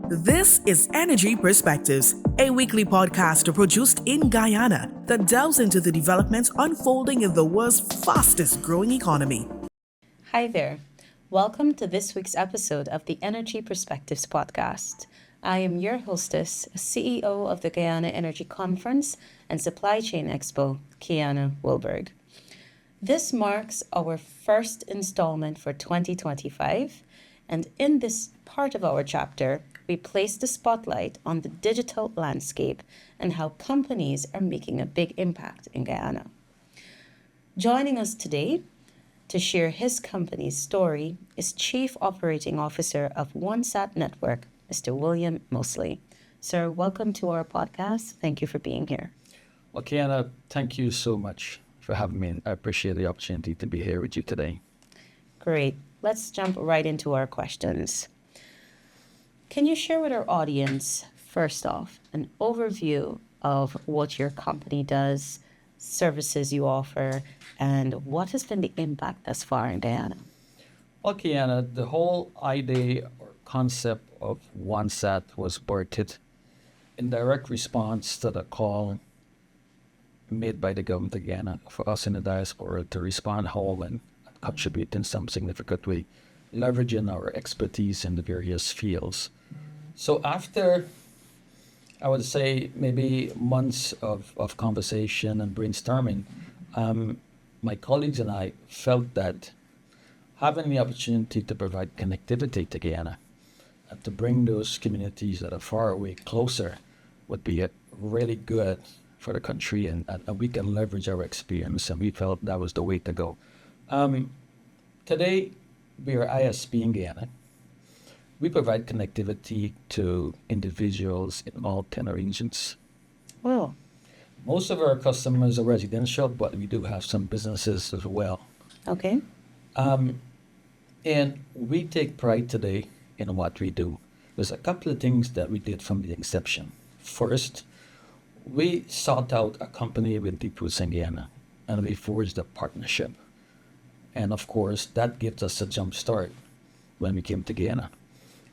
This is Energy Perspectives, a weekly podcast produced in Guyana that delves into the developments unfolding in the world's fastest growing economy. Hi there. Welcome to this week's episode of the Energy Perspectives podcast. I am your hostess, CEO of the Guyana Energy Conference and Supply Chain Expo, Kiana Wilberg. This marks our first installment for 2025, and in this part of our chapter, we place the spotlight on the digital landscape and how companies are making a big impact in Guyana. Joining us today to share his company's story is Chief Operating Officer of WANsat Network, Mr. William Moseley. Sir, welcome to our podcast. Thank you for being here. Well, Kiana, thank you so much for having me. I appreciate the opportunity to be here with you today. Great. Let's jump right into our questions. Can you share with our audience, first off, an overview of what your company does, services you offer, and what has been the impact thus far in Guyana? Well, Kiana, the whole idea or concept of WANsat was birthed in direct response to the call made by the government of Guyana for us in the diaspora to respond whole and contribute in some significant way, leveraging our expertise in the various fields. So after, I would say, maybe months of conversation and brainstorming, my colleagues and I felt that having the opportunity to provide connectivity to Guyana and to bring those communities that are far away closer would be really good for the country, and we can leverage our experience, and we felt that was the way to go. Today, we are ISP in Guyana. We provide connectivity to individuals in all 10 regions. Well, Most of our customers are residential, but we do have some businesses as well. okay. And we take pride today in what we do. There's a couple of things that we did from the inception. First, we sought out a company with deep roots in Guyana, and we forged a partnership. And of course, that gives us a jump start when we came to Guyana.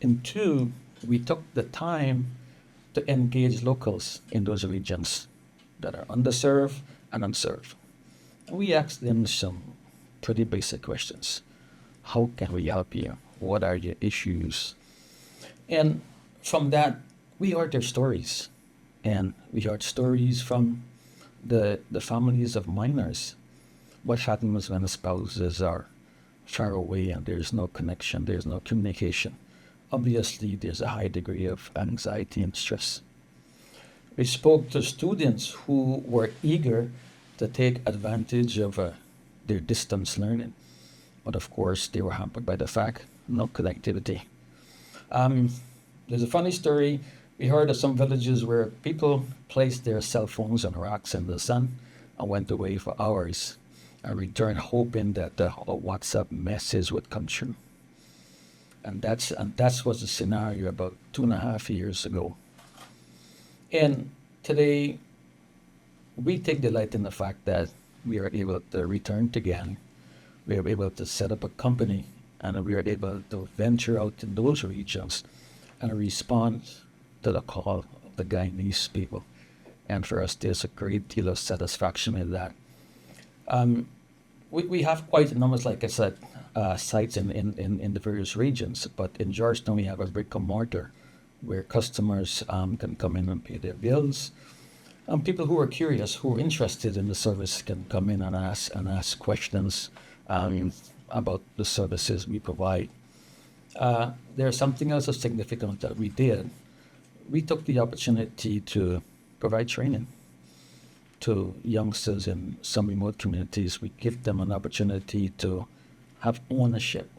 And two, we took the time to engage locals in those regions that are underserved and unserved. And we asked them some pretty basic questions. How can we help you? What are your issues? And from that, we heard their stories. And we heard stories from the families of miners. What happens when the spouses are far away and there's no connection, there's no communication? Obviously, there's a high degree of anxiety and stress. We spoke to students who were eager to take advantage of their distance learning, but of course, they were hampered by the fact no connectivity. There's a funny story. We heard of some villages where people placed their cell phones on racks in the sun and went away for hours and returned hoping that the WhatsApp message would come true. And that was the scenario about 2.5 years ago. And today, we take delight in the fact that we are able to return to Guyana. We are able to set up a company, and we are able to venture out in those regions and respond to the call of the Guyanese people. And for us, there's a great deal of satisfaction in that. We have quite a number, like I said, sites in the various regions, but in Georgetown we have a brick and mortar where customers can come in and pay their bills. People who are curious, who are interested in the service can come in and ask questions about the services we provide. There's something else that's significant that we did. We took the opportunity to provide training to youngsters in some remote communities. We give them an opportunity to have ownership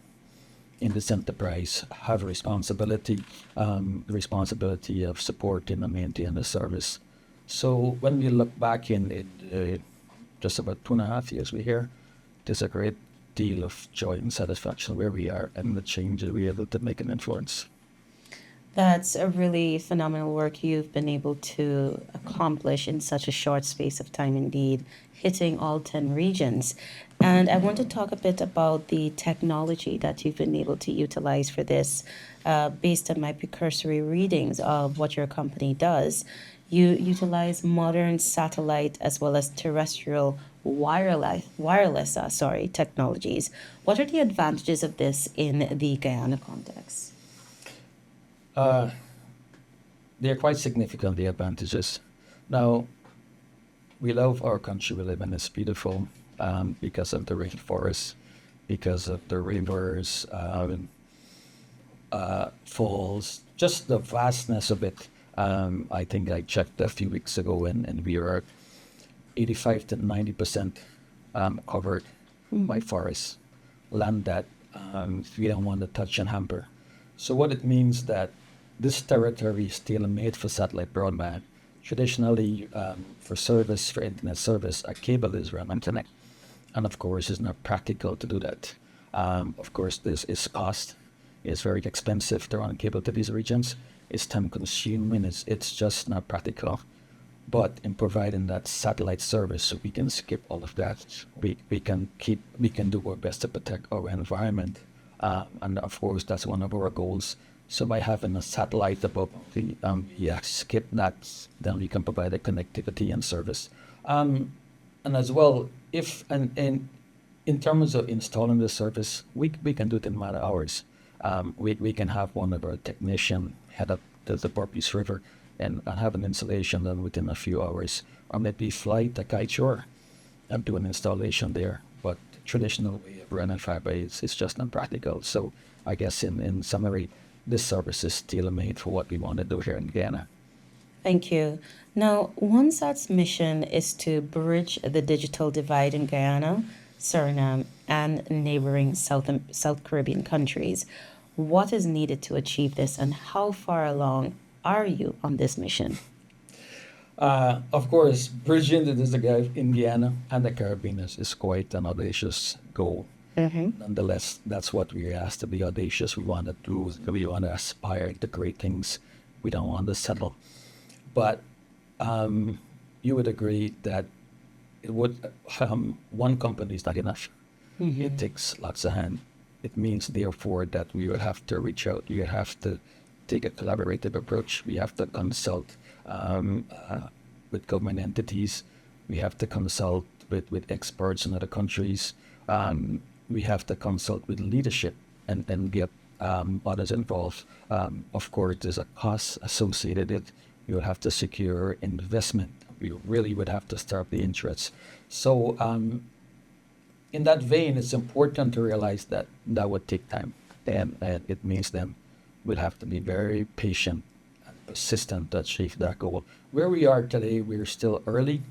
in this enterprise, have responsibility of supporting and maintaining the service. So when we look back in just about 2.5 years, we're here. There's a great deal of joy and satisfaction where we are and the changes we're able to make an influence. That's a really phenomenal work you've been able to accomplish in such a short space of time, indeed, hitting all 10 regions. And I want to talk a bit about the technology that you've been able to utilize for this. Based on my precursory readings of what your company does, you utilize modern satellite as well as terrestrial wireless technologies. What are the advantages of this in the Guyana context? Uh, they're quite significant, the advantages. Now, we love our country we live in. It's beautiful because of the rainforests, because of the rivers, falls, just the vastness of it. I think I checked a few weeks ago, and we are 85 to 90% covered by forests, land that we don't want to touch and hamper. So what it means that this territory is still made for satellite broadband. Traditionally, for service, for internet service, a cable is run internet. And of course, it's not practical to do that. Of course, this is cost. It's very expensive to run cable to these regions. It's time consuming. It's just not practical. But in providing that satellite service, so we can skip all of that. We can do our best to protect our environment. And of course, that's one of our goals. So by having a satellite above the skip that, then we can provide the connectivity and service. And as well, if and in terms of installing the service, we can do it in a matter of hours. We can have one of our technician head up to the Porpoise River and have an installation done within a few hours. Or maybe fly to Kaishore and do an installation there. But traditional way of running fiber is just not practical. So I guess in summary, this service is still made for what we want to do here in Guyana. Thank you. Now, OneSat's mission is to bridge the digital divide in Guyana, Suriname, and neighboring South Caribbean countries. What is needed to achieve this, and how far along are you on this mission? Of course, bridging the disaggregate in Guyana and the Caribbean is quite an audacious goal. Nonetheless, that's what we are asked to be audacious. We want to do, we want to aspire to great things. We don't want to settle. But you would agree that it would one company is not enough. It takes lots of hand. It means, therefore, that we will have to reach out. We have to take a collaborative approach. We have to consult with government entities. We have to consult with experts in other countries. We have to consult with leadership and get others involved. Of course, there's a cost associated with it. You will have to secure investment. We really would have to start the interest. So in that vein, it's important to realize that that would take time. And it means then we'll have to be very patient and persistent to achieve that goal. Where we are today, we're still early,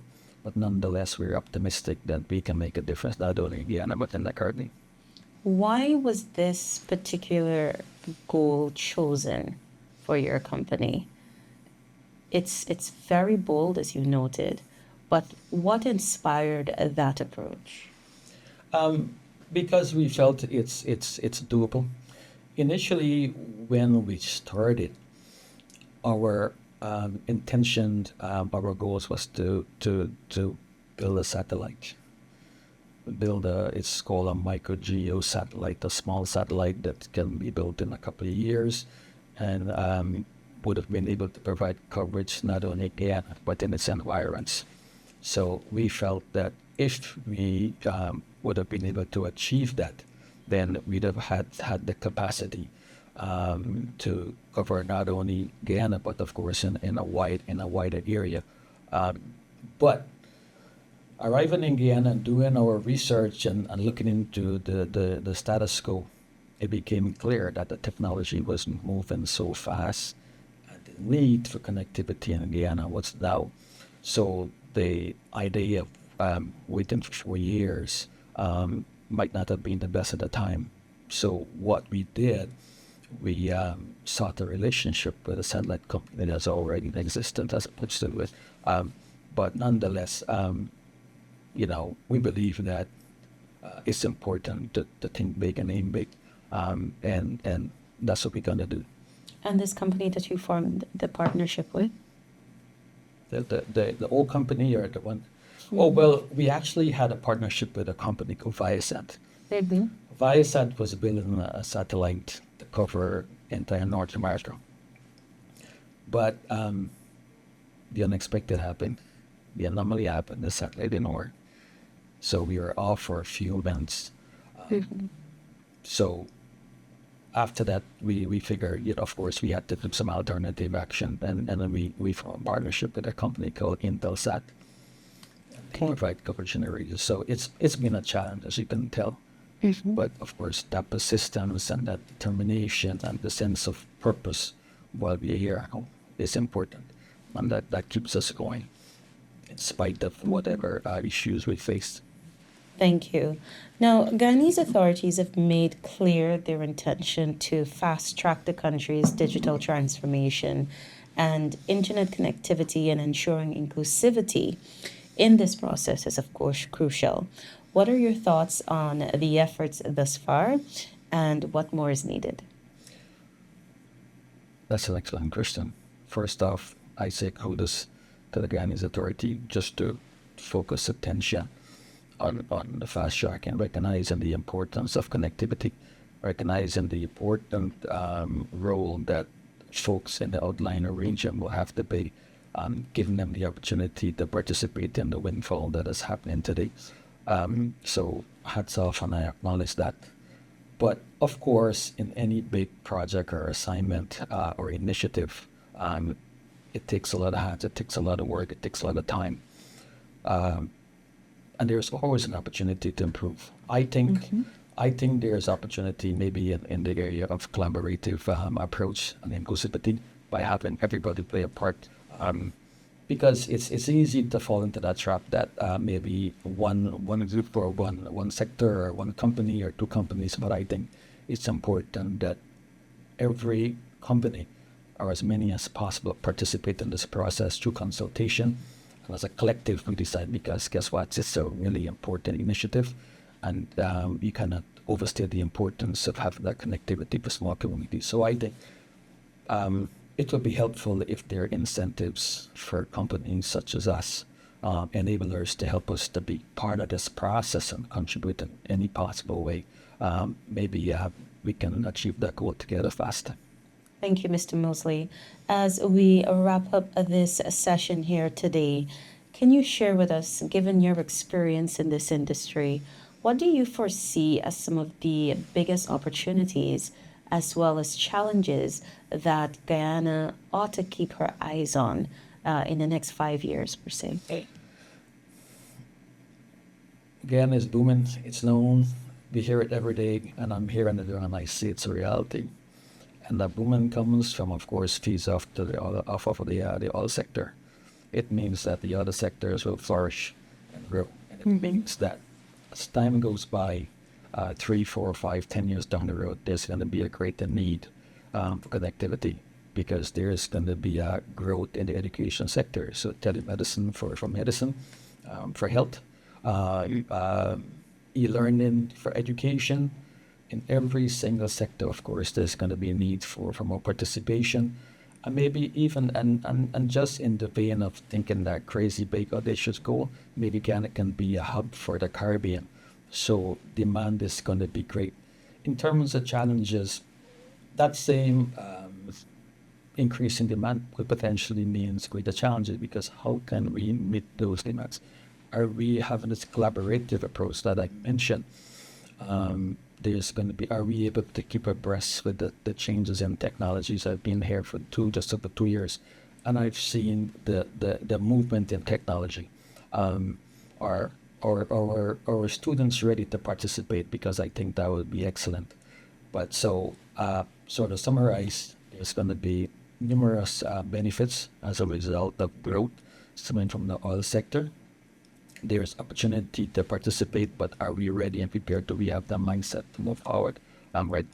but nonetheless, we're optimistic that we can make a difference, not only in Guyana, but in the Caribbean. Why was this particular goal chosen for your company? It's very bold, as you noted, but what inspired that approach? Because we felt it's doable. Initially, when we started, our intention, our goals was to build a satellite. It's called a micro geo satellite, a small satellite that can be built in a couple of years, and would have been able to provide coverage not only in Guyana but in its environs. So we felt that if we would have been able to achieve that, then we'd have had the capacity to cover not only Guyana but of course in a wider area. But arriving in Guyana and doing our research and looking into the status quo, it became clear that the technology was moving so fast and the need for connectivity in Guyana was now. So the idea of waiting for 4 years might not have been the best at the time. So what we did, we sought a relationship with a satellite company that's already in existence as opposed to with. But nonetheless, we believe that it's important to think big and aim big, and that's what we're gonna do. And this company that you formed the partnership with? The old company or the one? Oh, well, we actually had a partnership with a company called WANsat. Mm-hmm. WANsat was building a satellite to cover entire North America. But the unexpected happened. The anomaly happened. The satellite didn't work. So we were off for a few months. So after that, we figured, of course, we had to do some alternative action. And then we formed a partnership with a company called Intelsat. Okay. Provide coverage in the region. So it's been a challenge, as you can tell. But of course, that persistence and that determination and the sense of purpose while we're here is important. And that keeps us going in spite of whatever issues we face. Thank you. Now, Guyanese authorities have made clear their intention to fast track the country's digital transformation, and internet connectivity and ensuring inclusivity in this process is, of course, crucial. What are your thoughts on the efforts thus far, and what more is needed? That's an excellent question. First off, I say kudos to the Guyanese authority just to focus attention on the fast track and recognizing the importance of connectivity, recognizing the important role that folks in the outliner region will have to play, giving them the opportunity to participate in the windfall that is happening today. So hats off, and I acknowledge that. But of course, in any big project or assignment or initiative, it takes a lot of hands, it takes a lot of work, it takes a lot of time. And there's always an opportunity to improve. I think there's opportunity maybe in the area of collaborative approach and inclusivity by having everybody play a part. Because it's easy to fall into that trap that maybe one group or one sector or one company or two companies. But I think it's important that every company or as many as possible participate in this process through consultation. And as a collective, we decide, because guess what? It's a really important initiative, and you cannot overstate the importance of having that connectivity for small communities. So I think it would be helpful if there are incentives for companies such as us, enablers to help us to be part of this process and contribute in any possible way. Maybe we can achieve that goal together faster. Thank you, Mr. Moseley. As we wrap up this session here today, can you share with us, given your experience in this industry, what do you foresee as some of the biggest opportunities as well as challenges that Guyana ought to keep her eyes on in the next 5 years, per se? Guyana is booming. It's known. We hear it every day, and I'm hearing it and I see it's a reality. And that booming comes from, of course, feeds off of the oil sector. It means that the other sectors will flourish and grow. And it means that as time goes by, 3, 4, 5, 10 years down the road, there's going to be a greater need for connectivity, because there's going to be a growth in the education sector. So telemedicine for medicine, for health, e-learning for education. In every single sector, of course, there's going to be a need for more participation. And maybe even, and just in the vein of thinking that crazy big audacious goal, maybe Ghana can be a hub for the Caribbean. So demand is going to be great. In terms of challenges, that same increase in demand could potentially means greater challenges, because how can we meet those demands? Are we having this collaborative approach that I mentioned? There's going to be, are we able to keep abreast with the changes in technologies? I've been here for just over 2 years, and I've seen the movement in technology. Are students ready to participate? Because I think that would be excellent. But so to summarize, there's going to be numerous benefits as a result of growth coming from the oil sector. There's opportunity to participate, but are we ready and prepared? Do we have the mindset to move forward? Right.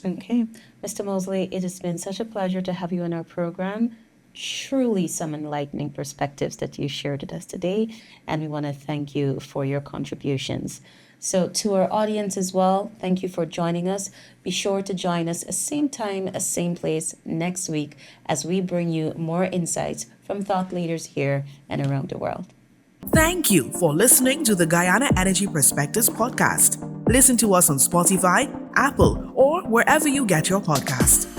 Okay. Mr. Moseley, it has been such a pleasure to have you on our program. Truly some enlightening perspectives that you shared with us today, and we want to thank you for your contributions. So, to our audience as well, thank you for joining us. Be sure to join us at same time, same place next week as we bring you more insights from thought leaders here and around the world. Thank you for listening to the Guyana Energy Perspectives podcast. Listen to us on Spotify, Apple, or wherever you get your podcast.